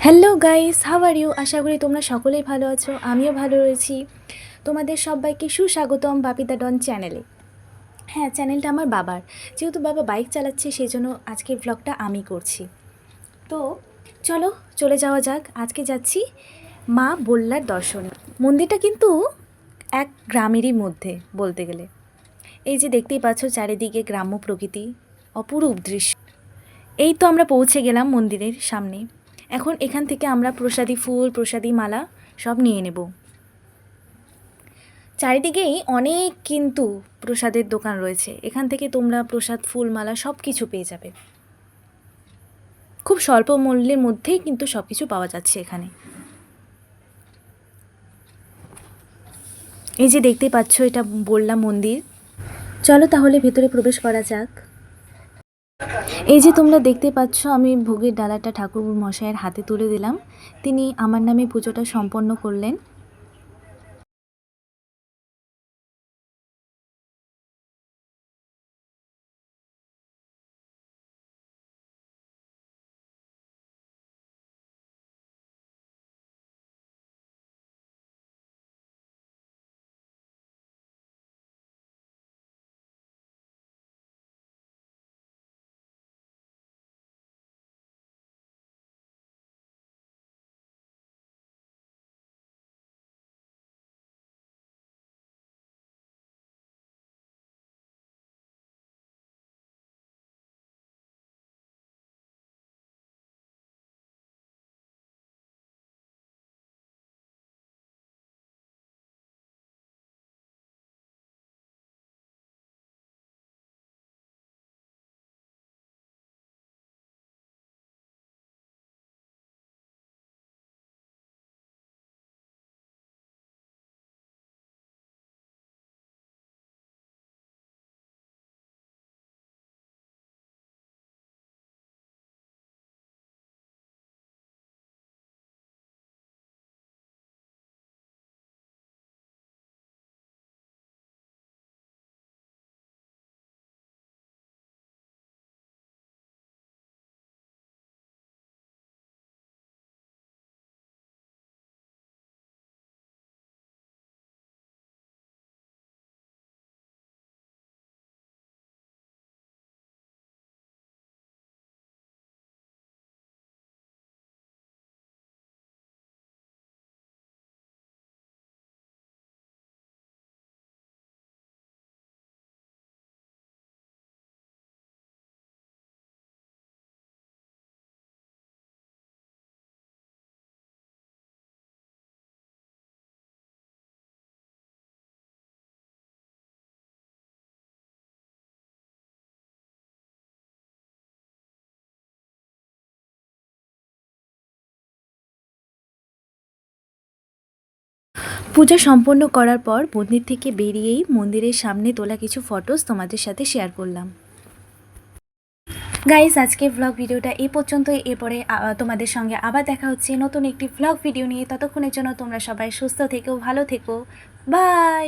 Hello guys, how are you? আশা করি তোমরা সকলেই ভালো আছো। আমিও ভালো রয়েছি। তোমাদের সবাইকে সুস্বাগতম বাপি দ্য ডন চ্যানেলে। হ্যাঁ, চ্যানেলটা আমার বাবার। যেহেতু বাবা বাইক চালাচ্ছে, সেই জন্য আজকের ব্লগটা আমি করছি। তো চলো, চলে যাওয়া যাক। আজকে যাচ্ছি মা বল্লার দর্শনে। মন্দিরটা কিন্তু এক গ্রামেরই মধ্যে বলতে গেলে। এই যে দেখতেই পাচ্ছ চারিদিকে গ্রাম্য প্রকৃতি, অপরূপ দৃশ্য। এই তো আমরা পৌঁছে গেলাম মন্দিরের সামনে। এখন এখান থেকে আমরা প্রসাদী ফুল, প্রসাদী মালা সব নিয়ে নেব। চারিদিকেই অনেক কিন্তু প্রসাদের দোকান রয়েছে। এখান থেকে তোমরা প্রসাদ, ফুল, মালা সব কিছু পেয়ে যাবে। খুব স্বল্প মূল্যের মধ্যেই কিন্তু সব কিছু পাওয়া যাচ্ছে এখানে। এই যে দেখতে পাচ্ছ, এটা বললাম মন্দির। চলো তাহলে ভেতরে প্রবেশ করা যাক। এই যে তোমরা দেখতে পাচ্ছ, আমি ভোগের ডালাটা ঠাকুর মশাইয়ের হাতে তুলে দিলাম। তিনি আমার নামে পুজোটা সম্পন্ন করলেন। পূজা সম্পন্ন করার পর মন্দির থেকে বেরিয়েই মন্দিরের সামনে তোলা কিছু ফটোস তোমাদের সাথে শেয়ার করলাম। গাইস, আজকে ভ্লগ ভিডিওটা এই পর্যন্তই। এরপরে তোমাদের সঙ্গে আবার দেখা হচ্ছে নতুন একটি ভ্লগ ভিডিও নিয়ে। ততক্ষণের জন্য তোমরা সবাই সুস্থ থেকো, ভালো থেকো। বাই।